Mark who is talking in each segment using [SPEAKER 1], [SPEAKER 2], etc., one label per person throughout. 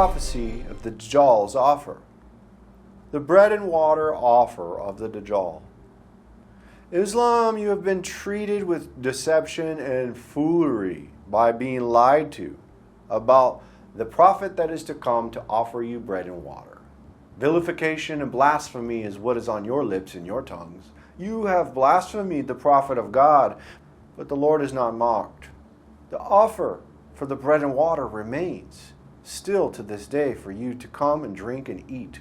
[SPEAKER 1] prophecy of the Dajjal's offer. The bread and water offer of the Dajjal. Islam, you have been treated with deception and foolery by being lied to about the prophet that is to come to offer you bread and water. Vilification and blasphemy is what is on your lips and your tongues. You have blasphemed the prophet of God, but the Lord is not mocked. The offer for the bread and water remains still to this day for you to come and drink and eat.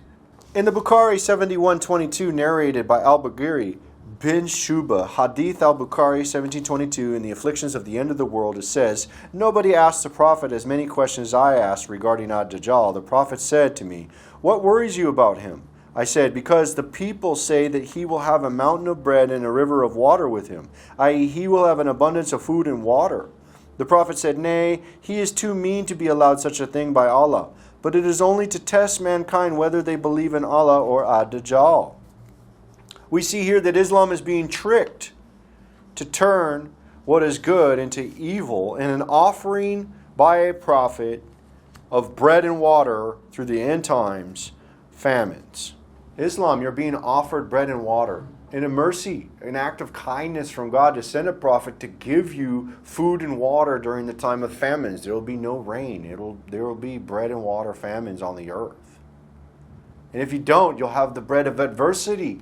[SPEAKER 1] In the Bukhari 71:22, narrated by al-Bukhari bin Shuba, Hadith al-Bukhari 17:22, in the afflictions of the end of the world, it says, "Nobody asked the Prophet as many questions as I asked regarding Dajjal. The Prophet said to me, 'What worries you about him?' I said, 'Because the people say that he will have a mountain of bread and a river of water with him, i.e. he will have an abundance of food and water.' The Prophet said, 'Nay, he is too mean to be allowed such a thing by Allah. But it is only to test mankind whether they believe in Allah or Dajjal.'" We see here that Islam is being tricked to turn what is good into evil in an offering by a prophet of bread and water through the end times famines. Islam, you're being offered bread and water in a mercy, an act of kindness from God to send a prophet to give you food and water during the time of famines. There will be no rain. There will be bread and water famines on the earth. And if you don't, you'll have the bread of adversity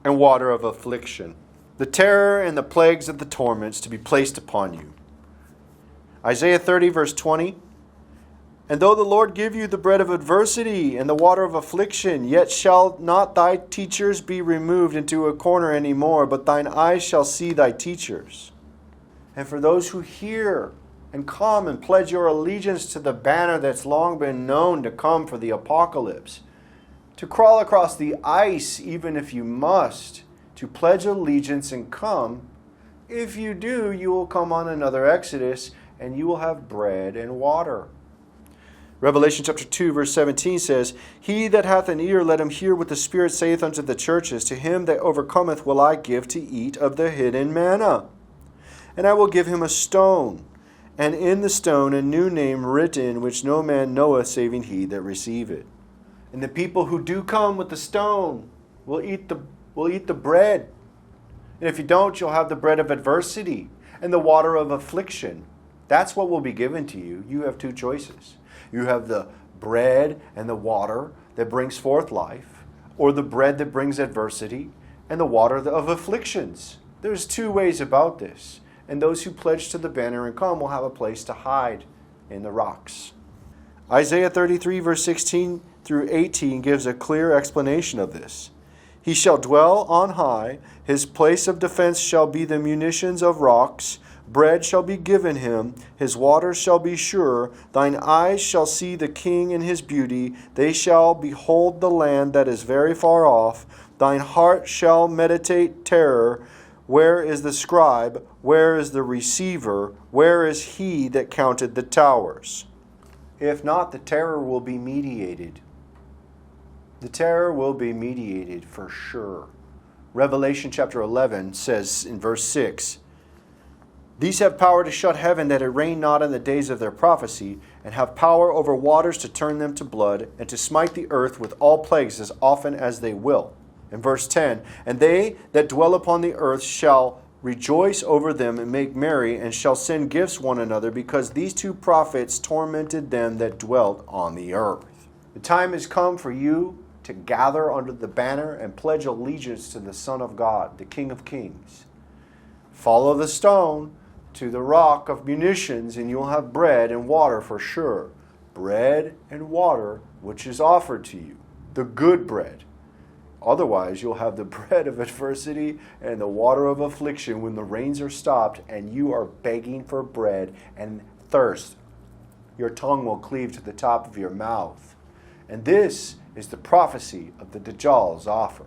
[SPEAKER 1] and water of affliction, the terror and the plagues of the torments to be placed upon you. Isaiah 30 verse 20, "And though the Lord give you the bread of adversity and the water of affliction, yet shall not thy teachers be removed into a corner any more, but thine eyes shall see thy teachers." And for those who hear and come and pledge your allegiance to the banner that's long been known to come for the apocalypse, to crawl across the ice even if you must, to pledge allegiance and come, if you do, you will come on another Exodus and you will have bread and water. Revelation chapter 2 verse 17 says, "He that hath an ear, let him hear what the Spirit saith unto the churches. To him that overcometh will I give to eat of the hidden manna. And I will give him a stone, and in the stone a new name written, which no man knoweth saving he that receiveth." And the people who do come with the stone will eat the bread. And if you don't, you'll have the bread of adversity and the water of affliction. That's what will be given to you. You have two choices. You have the bread and the water that brings forth life, or the bread that brings adversity and the water of afflictions. There's two ways about this. And those who pledge to the banner and come will have a place to hide in the rocks. Isaiah 33 verse 16 through 18 gives a clear explanation of this. "He shall dwell on high, his place of defense shall be the munitions of rocks. Bread shall be given him, his waters shall be sure. Thine eyes shall see the king in his beauty. They shall behold the land that is very far off. Thine heart shall meditate terror. Where is the scribe? Where is the receiver? Where is he that counted the towers?" If not, the terror will be mediated. The terror will be mediated for sure. Revelation chapter 11 says in verse 6, "These have power to shut heaven, that it rain not in the days of their prophecy, and have power over waters to turn them to blood, and to smite the earth with all plagues as often as they will." In verse 10, "And they that dwell upon the earth shall rejoice over them and make merry, and shall send gifts one another, because these two prophets tormented them that dwelt on the earth." The time has come for you to gather under the banner and pledge allegiance to the Son of God, the King of Kings. Follow the stone to the rock of munitions, and you'll have bread and water for sure. Bread and water which is offered to you, the good bread. Otherwise, you'll have the bread of adversity and the water of affliction when the rains are stopped and you are begging for bread and thirst. Your tongue will cleave to the top of your mouth. And this is the prophecy of the Dajjal's offer.